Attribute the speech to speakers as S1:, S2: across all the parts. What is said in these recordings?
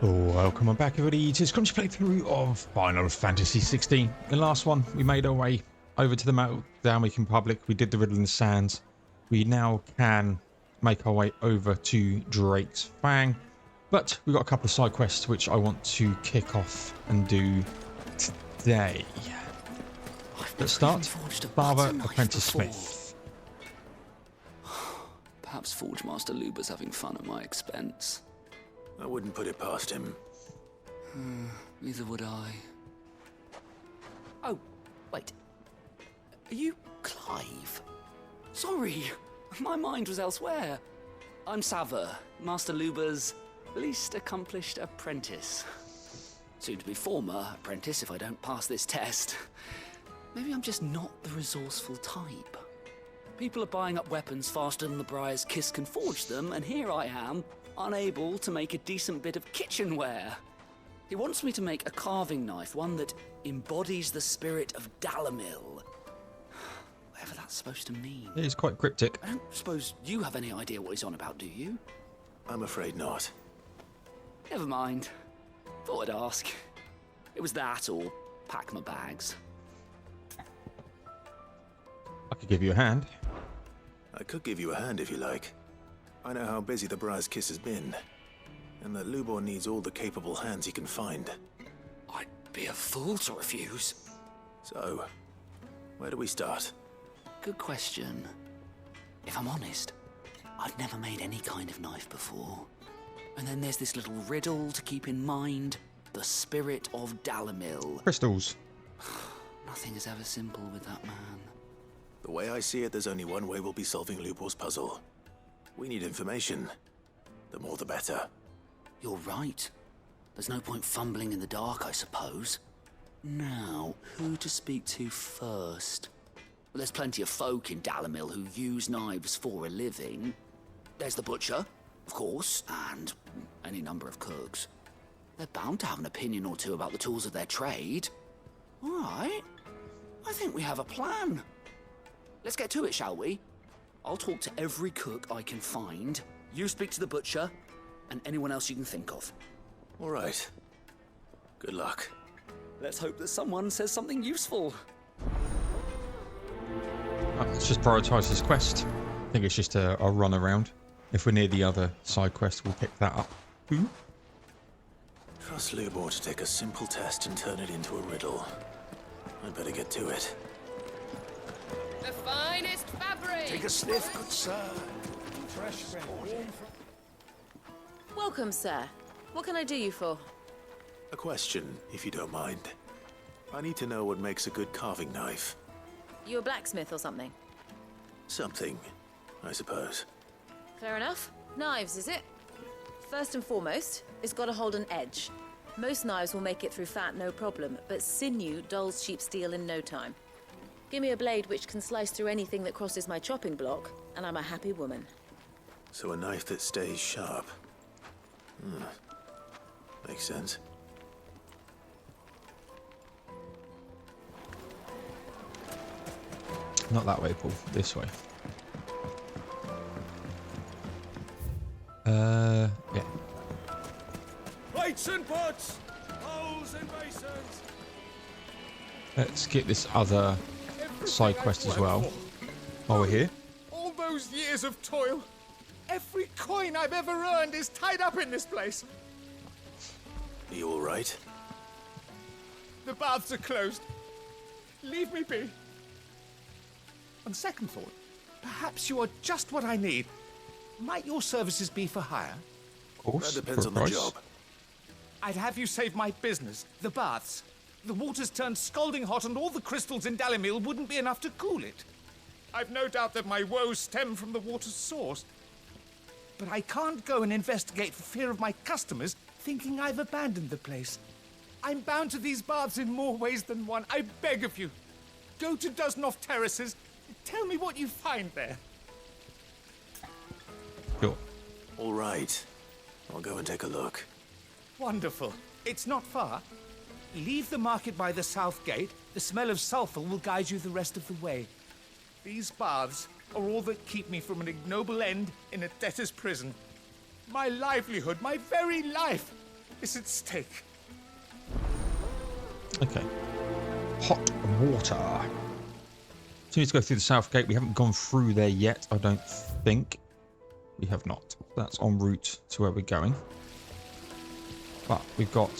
S1: Welcome on back, everybody, to this crunchy playthrough of Final Fantasy 16. In the last one, we made our way over to the Mothercrystals Republic. We did the Riddle in the Sands. We now can make our way over to Drake's Fang. But we've got a couple of side quests which I want to kick off and do today. Let's start. Father Apprentice Smith.
S2: Perhaps Forge Master Luba's having fun at my expense.
S3: I wouldn't put it past him.
S2: Neither would I. Oh, wait. Are you Clive? Sorry, my mind was elsewhere. I'm Sava, Master Luba's least accomplished apprentice. Soon to be former apprentice if I don't pass this test. Maybe I'm just not the resourceful type. People are buying up weapons faster than the Briar's Kiss can forge them, and here I am, unable to make a decent bit of kitchenware. He wants me to make a carving knife, one that embodies the spirit of Dalamil. Whatever that's supposed to mean.
S1: It is quite cryptic.
S2: I don't suppose you have any idea what he's on about, do you?
S3: I'm afraid not.
S2: Never mind. Thought I'd ask. It was that or pack my bags.
S1: I could give you a hand.
S3: I could give you a hand if you like. I know how busy the Briar's Kiss has been, and that Lubor needs all the capable hands he can find.
S2: I'd be a fool to refuse.
S3: So, where do we start?
S2: Good question. If I'm honest, I've never made any kind of knife before. And then there's this little riddle to keep in mind. The spirit of Dalamil.
S1: Crystals.
S2: Nothing is ever simple with that man.
S3: The way I see it, there's only one way we'll be solving Lubor's puzzle. We need information. The more the better.
S2: You're right. There's no point fumbling in the dark, I suppose. Now, who to speak to first? Well, there's plenty of folk in Dalamil who use knives for a living. There's the butcher, of course, and any number of cooks. They're bound to have an opinion or two about the tools of their trade. All right. I think we have a plan. Let's get to it, shall we? I'll talk to every cook I can find. You speak to the butcher, and anyone else you can think of.
S3: All right. Good luck.
S2: Let's hope that someone says something useful.
S1: Let's just prioritise this quest. I think it's just a run around. If we're near the other side quest, we'll pick that up.
S3: Trust Lubor to take a simple test and turn it into a riddle. I'd better get to it.
S4: The finest fabric!
S5: Take a sniff, good sir. Fresh
S4: Welcome, sir. What can I do you for?
S3: A question, if you don't mind. I need to know what makes a good carving knife.
S4: You a blacksmith or something?
S3: Something, I suppose.
S4: Fair enough. Knives, is it? First and foremost, it's got to hold an edge. Most knives will make it through fat no problem, but sinew dulls cheap steel in no time. Give me a blade which can slice through anything that crosses my chopping block, and I'm a happy woman.
S3: So a knife that stays sharp. Makes sense.
S1: Not that way, Paul. This way. Yeah.
S5: Plates and pots, bowls and basins.
S1: Let's get this other side quest as well while we're here.
S5: All those years of toil, every coin I've ever earned is tied up in this place.
S3: Are you all right?
S5: The baths are closed. Leave me be. On second thought, perhaps you are just what I need. Might your services be for hire?
S1: Of course.
S3: That depends
S1: for
S3: on
S1: a
S3: the
S1: price.
S3: job.
S5: I'd have you save my business, the baths. The water's turned scalding hot and all the crystals in Dalamil wouldn't be enough to cool it. I've no doubt that my woes stem from the water's source. But I can't go and investigate for fear of my customers thinking I've abandoned the place. I'm bound to these baths in more ways than one. I beg of you, go to Dusnoff Terraces. Tell me what you find there.
S1: Sure.
S3: All right. I'll go and take a look.
S5: Wonderful. It's not far. Leave the market by the south gate. The smell of sulfur will guide you the rest of the way. These baths are all that keep me from an ignoble end in a debtor's prison. My livelihood, my very life. is at stake.
S1: Okay. Hot water. So we need to go through the south gate. We haven't gone through there yet, I don't think. We have not. That's en route to where we're going. But we've got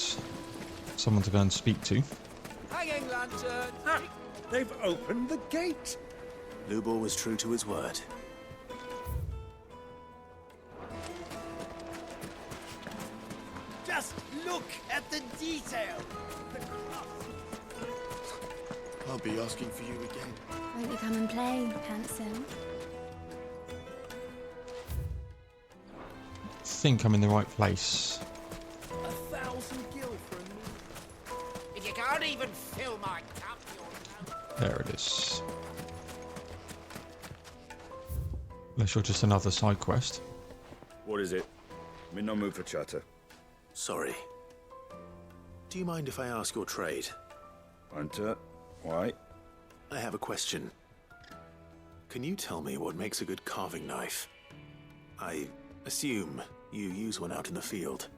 S1: someone to go and speak to.
S5: Hanging lantern!
S6: Ah, they've opened the gate.
S3: Lubor was true to his word.
S6: Just look at the detail. The cross.
S7: I'll be asking for you again.
S8: Won't you come and play, handsome?
S1: I think I'm in the right place.
S6: 1,000 gil for a meal. If you can't even fill my cup, you're
S1: There it is. Unless you're just another side quest.
S7: What is it? I'm in no mood for chatter.
S3: Sorry. Do you mind if I ask your trade?
S7: Hunter, why?
S3: I have a question. Can you tell me what makes a good carving knife? I assume you use one out in the field.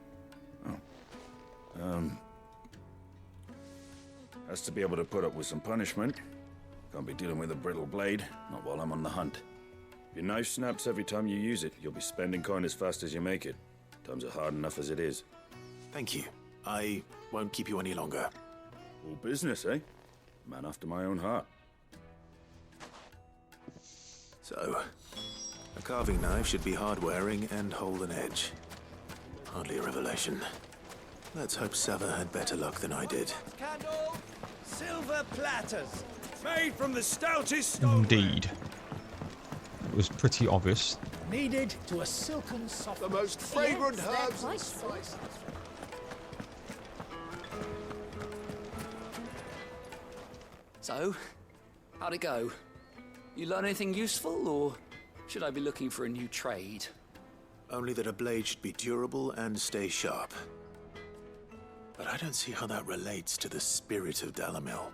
S7: Has to be able to put up with some punishment. Can't be dealing with a brittle blade, not while I'm on the hunt. If your knife snaps every time you use it, you'll be spending coin as fast as you make it. Times are hard enough as it is.
S3: Thank you. I won't keep you any longer.
S7: All business, eh? Man after my own heart.
S3: So, a carving knife should be hard-wearing and hold an edge. Hardly a revelation. Let's hope Sava had better luck than I did.
S6: Candle, silver platters, made from the stoutest stone.
S1: Indeed. It was pretty obvious.
S6: Kneaded to a silken soft.
S7: The most fragrant
S4: Yes, they're
S7: herbs
S4: quite
S7: and spices.
S2: So, how'd it go? You learn anything useful, or should I be looking for a new trade?
S3: Only that a blade should be durable and stay sharp. But I don't see how that relates to the spirit of Dalamil.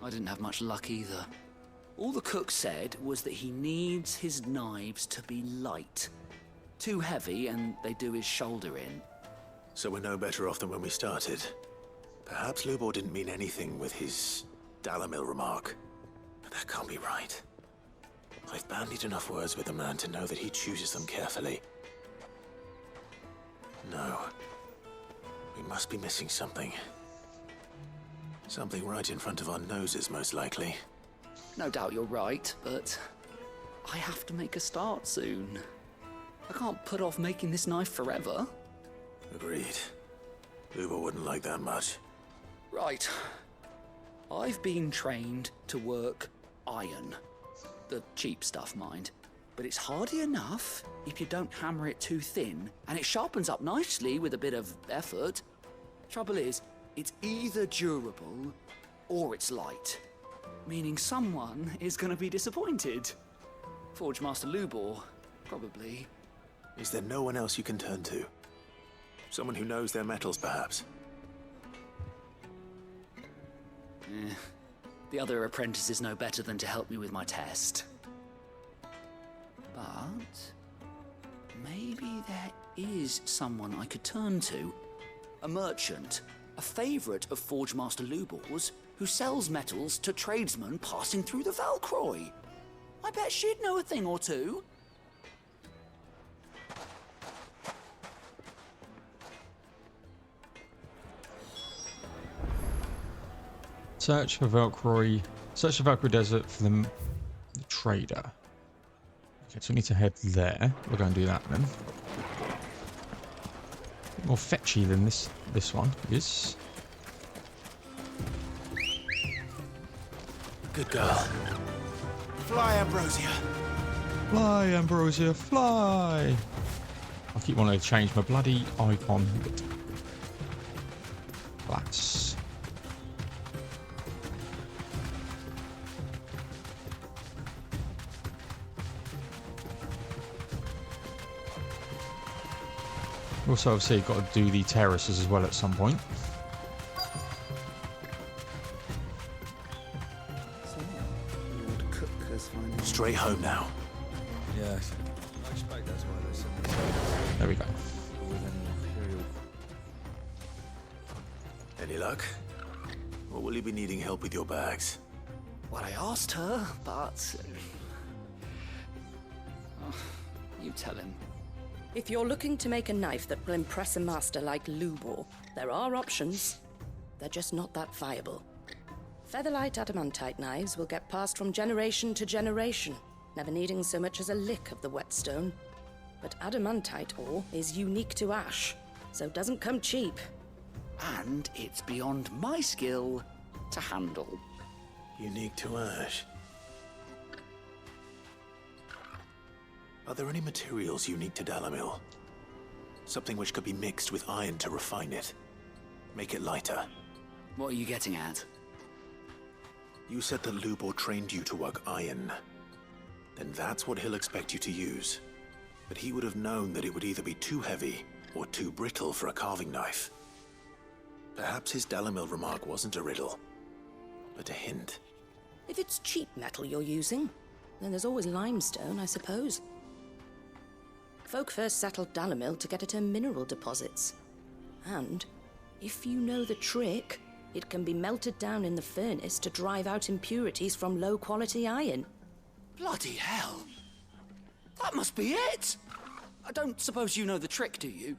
S2: I didn't have much luck either. All the cook said was that he needs his knives to be light. Too heavy and they do his shoulder in.
S3: So we're no better off than when we started. Perhaps Lubor didn't mean anything with his Dalamil remark. But that can't be right. I've bandied enough words with the man to know that he chooses them carefully. No. We must be missing something. Something right in front of our noses, most likely.
S2: No doubt you're right, but I have to make a start soon. I can't put off making this knife forever.
S3: Agreed. Lubor wouldn't like that much.
S2: Right. I've been trained to work iron. The cheap stuff, mind. But it's hardy enough if you don't hammer it too thin, and it sharpens up nicely with a bit of effort. Trouble is, it's either durable or it's light. Meaning someone is going to be disappointed. Forge Master Lubor, probably.
S3: Is there no one else you can turn to? Someone who knows their metals, perhaps?
S2: The other apprentice is no better than to help me with my test. But maybe there is someone I could turn to. A merchant, a favourite of Forge Master Lubor's, who sells metals to tradesmen passing through the Valcroy. I bet she'd know a thing or two.
S1: Search for Valcroy. Search the Valcroy Desert for the trader. Okay, so we need to head there. We're going to do that then. More fetchy than this one is.
S3: Good girl. Fly, Ambrosia.
S1: Fly, Ambrosia, fly! I keep wanting to change my bloody icon. Glass. Also, obviously, you've got to do the terraces as well at some point.
S3: Straight home now.
S9: Yeah, I expect that's why they sent me.
S1: There we go.
S9: Within
S3: Any luck? Or will you be needing help with your bags?
S2: Well, I asked her, but... Oh, you tell him.
S9: If you're looking to make a knife that will impress a master like Lubor, there are options. They're just not that viable. Featherlight adamantite knives will get passed from generation to generation, never needing so much as a lick of the whetstone. But adamantite ore is unique to ash, so it doesn't come cheap.
S2: And it's beyond my skill to handle.
S3: Unique to ash. Are there any materials unique to Dalamil? Something which could be mixed with iron to refine it. Make it lighter.
S2: What are you getting at?
S3: You said that Lubor trained you to work iron. Then that's what he'll expect you to use. But he would have known that it would either be too heavy or too brittle for a carving knife. Perhaps his Dalamil remark wasn't a riddle, but a hint.
S9: If it's cheap metal you're using, then there's always limestone, I suppose. Folk first settled Dalamil to get at her mineral deposits. And, if you know the trick, it can be melted down in the furnace to drive out impurities from low-quality iron.
S2: Bloody hell! That must be it! I don't suppose you know the trick, do you?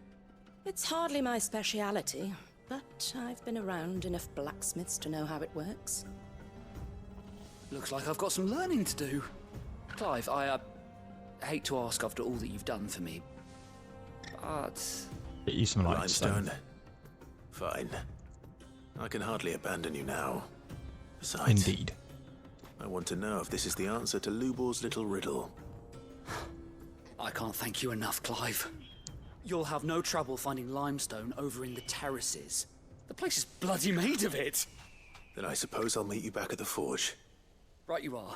S9: It's hardly my speciality, but I've been around enough blacksmiths to know how it works.
S2: Looks like I've got some learning to do. Clive, I hate to ask after all that you've done for me, but...
S1: Get you some limestone.
S3: Fine. I can hardly abandon you now. Besides,
S1: Indeed.
S3: I want to know if this is the answer to Lubor's little riddle.
S2: I can't thank you enough, Clive. You'll have no trouble finding limestone over in the terraces. The place is bloody made of it.
S3: Then I suppose I'll meet you back at the forge.
S2: Right you are.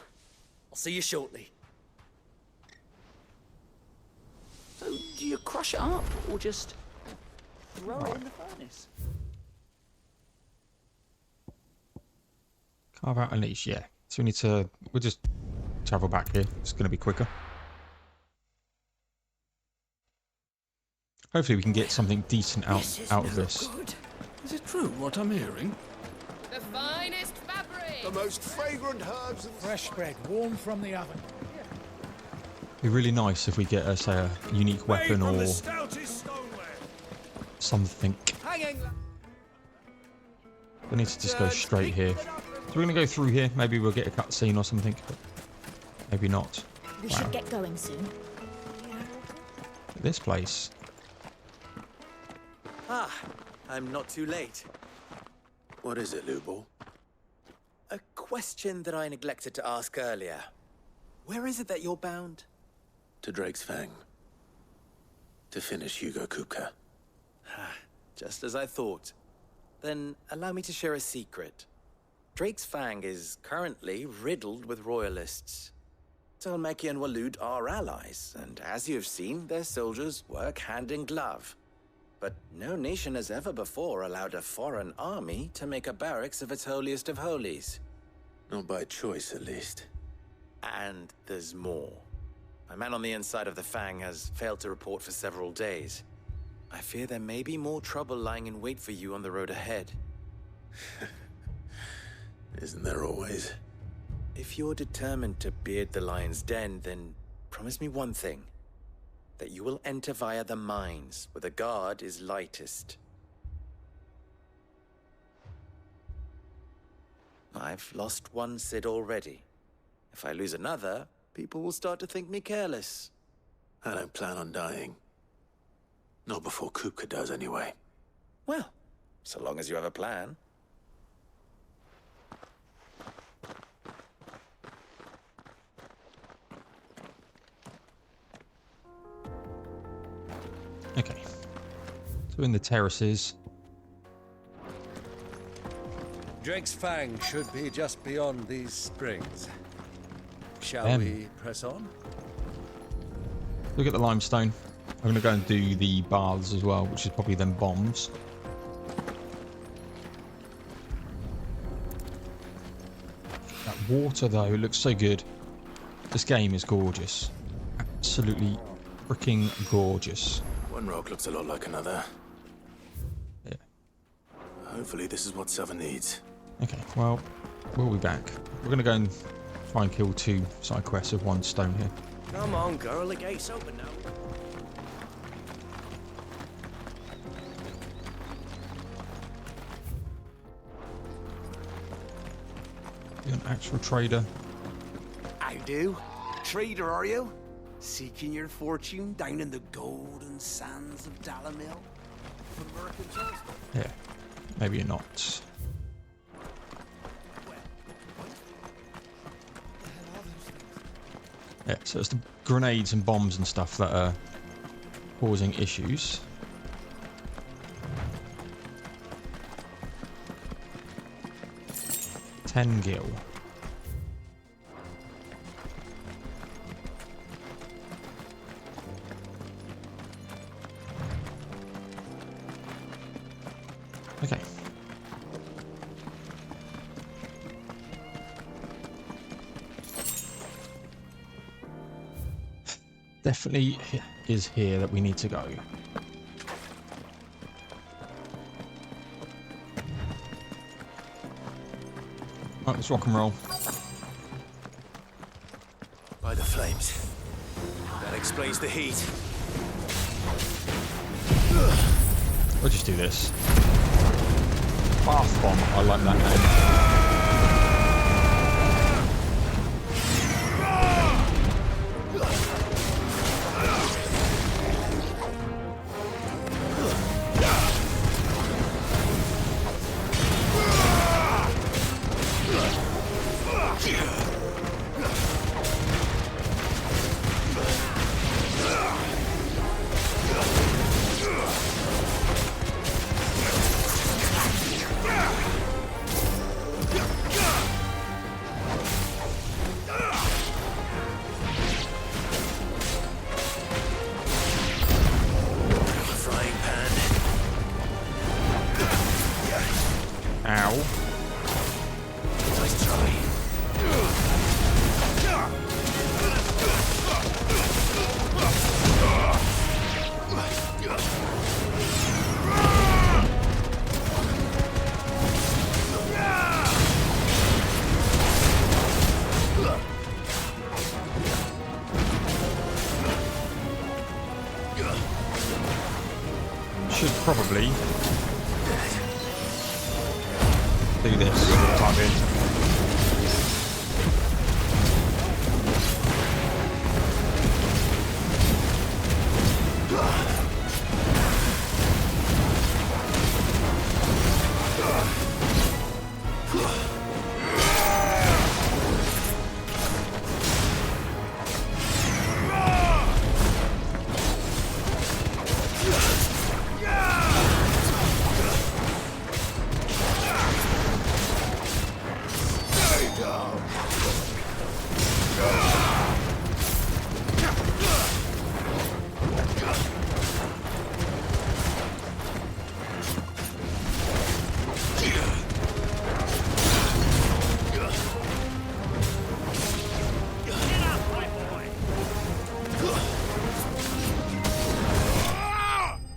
S2: I'll see you shortly. So, do you crush it up, or just throw it in the furnace?
S1: Carve out a niche, yeah. So we'll just travel back here. It's going to be quicker. Hopefully we can get something decent out of this.
S6: Good. Is it true what I'm hearing?
S10: The finest fabric!
S6: The most fragrant herbs and fresh bread, warm from the oven.
S1: It'd be really nice if we get, say, a unique weapon or something. We need to just go straight here. So we're going to go through here. Maybe we'll get a cutscene or something, but maybe not.
S8: We should get going soon.
S1: This place.
S11: Ah, I'm not too late.
S3: What is it, Lubor?
S11: A question that I neglected to ask earlier. Where is it that you're bound?
S3: To Drake's Fang. To finish Hugo Kupka.
S11: Just as I thought. Then allow me to share a secret. Drake's Fang is currently riddled with royalists. Talmeki and Waloed are allies, and as you have seen, their soldiers work hand in glove. But no nation has ever before allowed a foreign army to make a barracks of its holiest of holies.
S3: Not by choice, at least.
S11: And there's more. My man on the inside of the Fang has failed to report for several days. I fear there may be more trouble lying in wait for you on the road ahead.
S3: Isn't there always?
S11: If you're determined to beard the lion's den, then promise me one thing. That you will enter via the mines, where the guard is lightest. I've lost one Cid already. If I lose another, people will start to think me careless.
S3: I don't plan on dying. Not before Kupka does, anyway.
S11: Well, so long as you have a plan.
S1: Okay. So in the terraces.
S12: Drake's Fang should be just beyond these springs. Shall we press on?
S1: Look at the limestone. I'm going to go and do the baths as well, which is probably them bombs. That water, though, looks so good. This game is gorgeous. Absolutely freaking gorgeous.
S3: One rock looks a lot like another.
S1: Yeah.
S3: Hopefully this is what Southern needs.
S1: Okay, well, we'll be back. We're going to go and try and kill 2 side quests with 1 stone here.
S6: Come on, girl, the gate's open now.
S1: You're an actual trader.
S6: I do. Trader, are you? Seeking your fortune down in the golden sands of Dalamil? For Mothercrystals?
S1: Yeah, maybe you're not. Yeah, so it's the grenades and bombs and stuff that are causing issues. $10 gil. Okay. Definitely is here that we need to go. Right, let's rock and roll.
S3: By the flames. That explains the heat.
S1: We'll just do this. Bath bomb, I like that name. Should probably do this for the time being.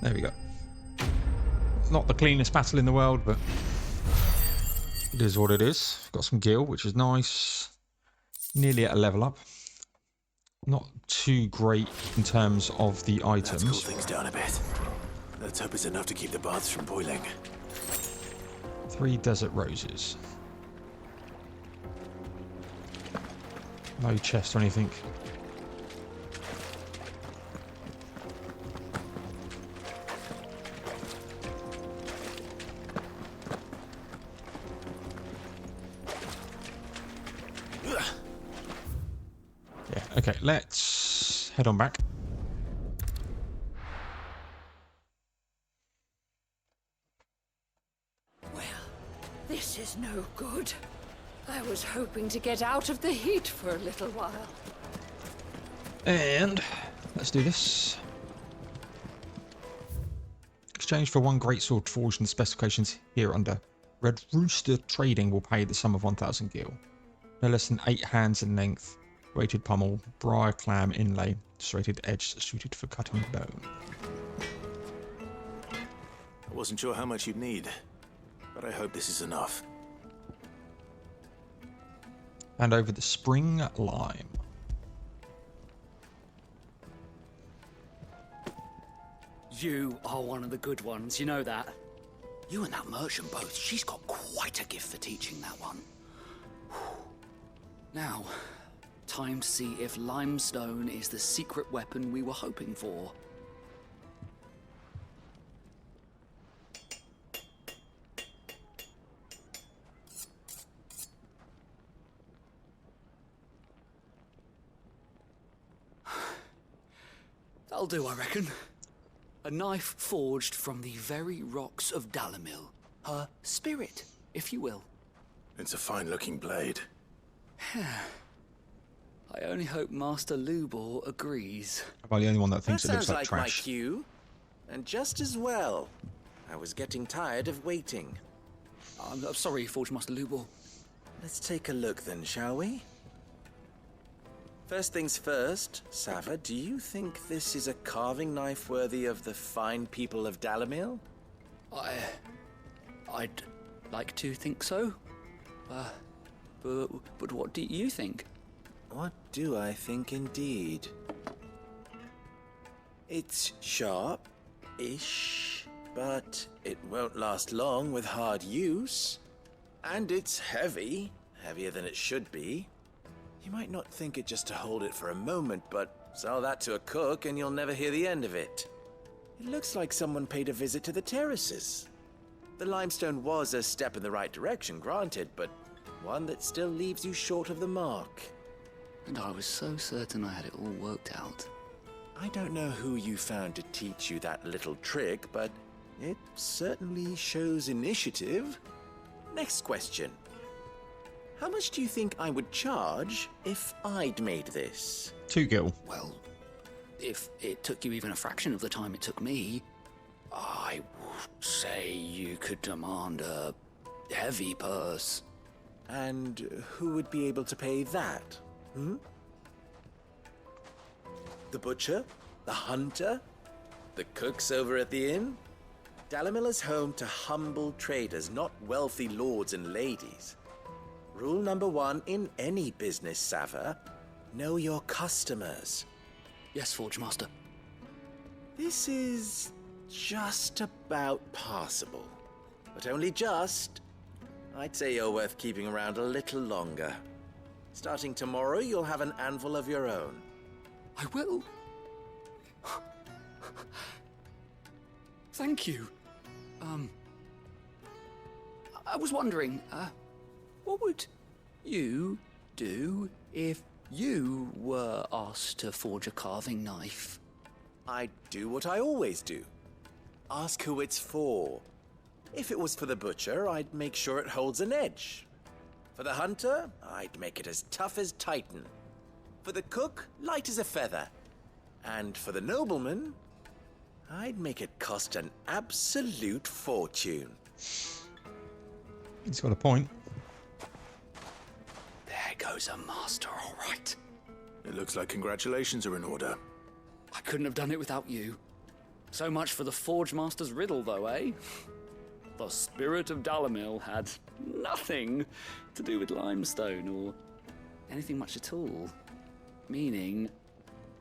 S1: There we go. It's not the cleanest battle in the world, but it is what it is. Got some gil, which is nice. Nearly at a level up. Not too great in terms of the items.
S3: Let's cool things down a bit. Let's hope it's enough to keep the baths from boiling.
S1: 3 desert roses. No chest or anything. Yeah, okay, let's head on back.
S13: Well, this is no good. I was hoping to get out of the heat for a little while.
S1: And let's do this. Exchange for 1 greatsword forged in the specifications here under. Red Rooster Trading will pay the sum of 1,000 gil. No less than 8 hands in length. Weighted pommel, briar clam inlay, serrated edge suited for cutting bone.
S3: I wasn't sure how much you'd need. but I hope this is enough.
S1: And over the spring lime.
S2: You are one of the good ones, you know that. You and that merchant both, she's got quite a gift for teaching that one. Now, time to see if limestone is the secret weapon we were hoping for. That'll do, I reckon. A knife forged from the very rocks of Dalamil. Her spirit, if you will.
S3: It's a fine-looking blade.
S2: I only hope Master Lubor agrees.
S1: I'm the only one that thinks
S11: That
S1: it looks
S11: sounds
S1: like
S11: like my
S1: trash.
S11: cue. And just as well. I was getting tired of waiting.
S2: I'm sorry, Forge Master Lubor.
S11: Let's take a look then, shall we? First things first, Sava, do you think this is a carving knife worthy of the fine people of Dalamil?
S2: I'd like to think so. But what do you think?
S11: What do I think indeed? It's sharp-ish, but it won't last long with hard use. And it's heavy, heavier than it should be. You might not think it just to hold it for a moment, but sell that to a cook and you'll never hear the end of it. It looks like someone paid a visit to the terraces. The limestone was a step in the right direction, granted, but one that still leaves you short of the mark.
S2: And I was so certain I had it all worked out.
S11: I don't know who you found to teach you that little trick, but it certainly shows initiative. Next question. How much do you think I would charge if I'd made this?
S1: 2 gil.
S2: Well, if it took you even a fraction of the time it took me, I would say you could demand a heavy purse.
S11: And who would be able to pay that? The butcher? The hunter? The cooks over at the inn? Dalamil is home to humble traders, not wealthy lords and ladies. Rule number 1 in any business, Sava, know your customers.
S2: Yes, Forge Master.
S11: This is just about passable. But only just. I'd say you're worth keeping around a little longer. Starting tomorrow, you'll have an anvil of your own.
S2: I will. Thank you. I was wondering, what would you do if you were asked to forge a carving knife?
S11: I'd do what I always do. Ask who it's for. If it was for the butcher, I'd make sure it holds an edge. For the hunter, I'd make it as tough as Titan. For the cook, light as a feather. And for the nobleman, I'd make it cost an absolute fortune.
S1: He's got a point.
S2: There goes a master, all right.
S3: It looks like congratulations are in order.
S2: I couldn't have done it without you. So much for the Forge Master's riddle, though, eh? The spirit of Dalamil had nothing to do with limestone or anything much at all. Meaning,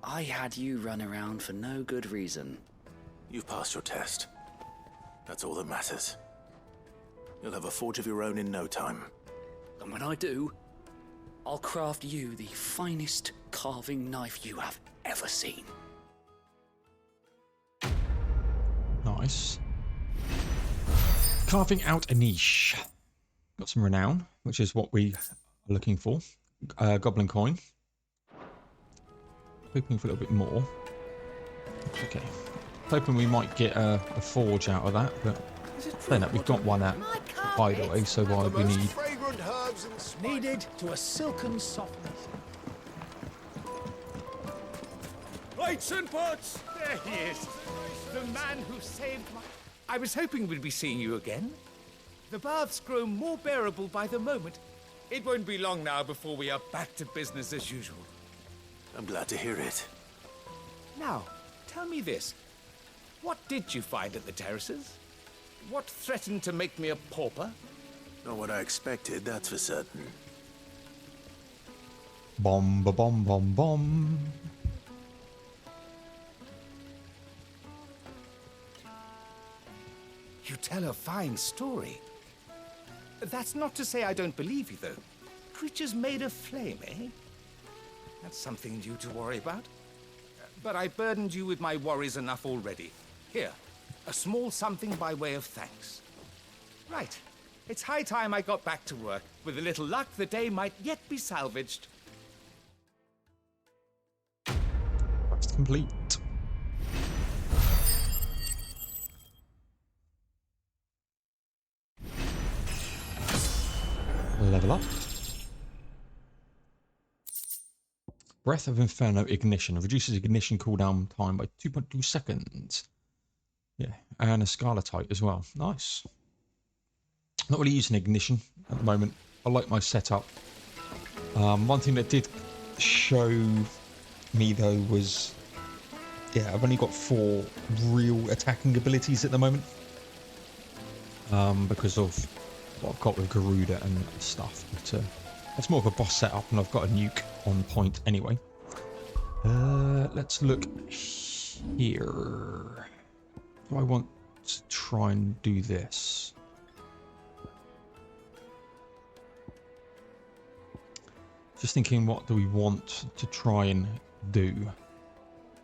S2: I had you run around for no good reason.
S3: You've passed your test. That's all that matters. You'll have a forge of your own in no time.
S2: And when I do, I'll craft you the finest carving knife you have ever seen.
S1: Nice. Carving out a niche. Got some renown, which is what we are looking for. Goblin coin. Hoping for a little bit more. Okay. Hoping we might get a forge out of that, but then we've got one at Hideaway, so why would we need?
S6: Fragrant herbs and needed to a silken softness.
S5: Plates and pots! There he is. The man who saved my... I was hoping we'd be seeing you again. The baths grow more bearable by the moment. It won't be long now before we are back to business as usual.
S3: I'm glad to hear it.
S5: Now, tell me this. What did you find at the terraces? What threatened to make me a pauper?
S3: Not what I expected, that's for certain.
S1: Bomb, ba bomb, bomb, bomb.
S5: You tell a fine story. That's not to say I don't believe you, though. Creatures made of flame, eh? That's something new to worry about. But I burdened you with my worries enough already. Here, a small something by way of thanks. Right. It's high time I got back to work. With a little luck, the day might yet be salvaged.
S1: Quest complete. Level up. Breath of Inferno Ignition reduces ignition cooldown time by 2.2 seconds. Yeah, and a Scarletite as well. Nice. Not really using ignition at the moment. I like my setup. One thing that did show me though was, yeah, I've only got 4 real attacking abilities at the moment. Because of what I've got with Garuda and stuff. But it's more of a boss setup, and I've got a nuke on point anyway. Let's look here. Do I want to try and do this? Just thinking, what do we want to try and do?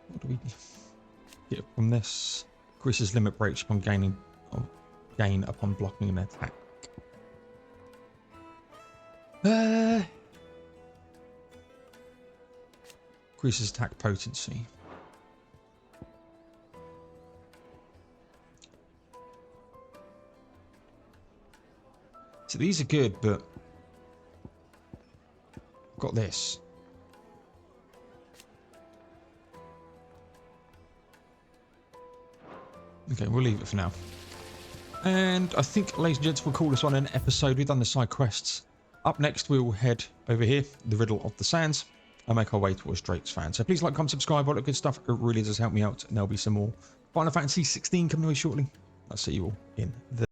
S1: What do we get from this? Increases limit breaks upon gain upon blocking an attack. Increases attack potency. So these are good, but I've got this. Okay, we'll leave it for now. And I think, ladies and gents, we'll call this one an episode. We've done the side quests. Up next, we'll head over here, the Riddle of the Sands, and make our way towards Drake's Fan. So please like, comment, subscribe, all that good stuff. It really does help me out. And there'll be some more Final Fantasy 16 coming away shortly. I'll see you all in the